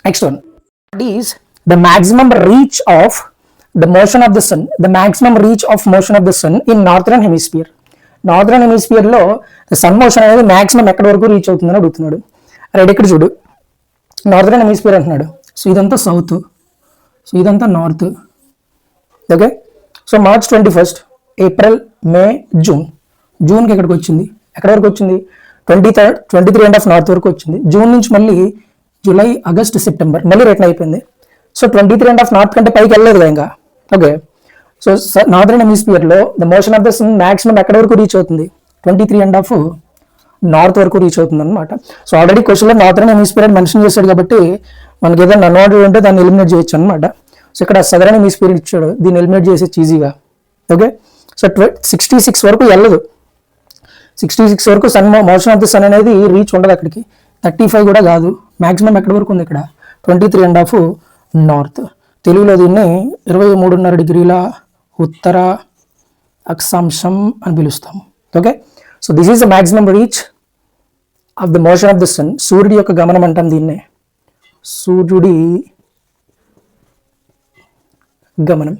Next one. What is the maximum reach of the motion of the sun? The maximum reach of motion of the sun in northern hemisphere. Northern హెమిస్ఫియర్లో sun motion అనేది maximum ఎక్కడి వరకు reach అవుతుందని అడుగుతున్నాడు. Right, ఇక్కడ చూడు, northern hemisphere అంటున్నాడు. So ఇదంతా సౌత్, సో ఇదంతా north. Okay, so March 21, April, May, జూన్కి ఎక్కడికి వచ్చింది, ఎక్కడి వరకు వచ్చింది, 23.5 నార్త్ వరకు వచ్చింది. జూన్ నుంచి మళ్ళీ జూలై, ఆగస్ట్, సెప్టెంబర్ మళ్ళీ రిటర్న్ అయిపోయింది. సో 23.5 నార్త్ కంటే పైకి వెళ్ళలేదు ఇంకా. ఓకే, సో నార్థరన్ హెమిస్ఫియర్లో the motion of the sun maximum ఎక్కడి వరకు రీచ్ అవుతుంది, 23.5 నార్త్ వరకు రీచ్ అవుతుంది అనమాట. సో ఆల్రెడీ క్వశ్చన్లో నార్థరన్ హెమిస్ఫియర్ అని మెన్షన్ చేశాడు కాబట్టి మనకి ఏదైనా అన్వాంటెడ్ ఉంటే దాన్ని ఎలిమినేట్ చేయొచ్చు అనమాట. సో ఇక్కడ సదరన్ హెమిస్ఫియర్ ఇచ్చాడు, దీన్ని ఎలిమినేట్ చేసేది ఈజీగా. ఓకే, సో 66 వరకు వెళ్ళదు, 66 వరకు sun motion of the sun అనేది రీచ్ ఉండదు అక్కడికి. 35 కూడా కాదు, మాక్సిమం ఎక్కడి వరకు ఉంది ఇక్కడ, 23.5 నార్త్. తెలుగులో దీన్ని 23.5 డిగ్రీల ఉత్తర అక్షాంశం అని పిలుస్తాము. Okay, so this is the maximum reach of the motion of the sun. సూర్యుడి యొక్క గమనం అంటాం దీన్నే, సూర్యుడి గమనం.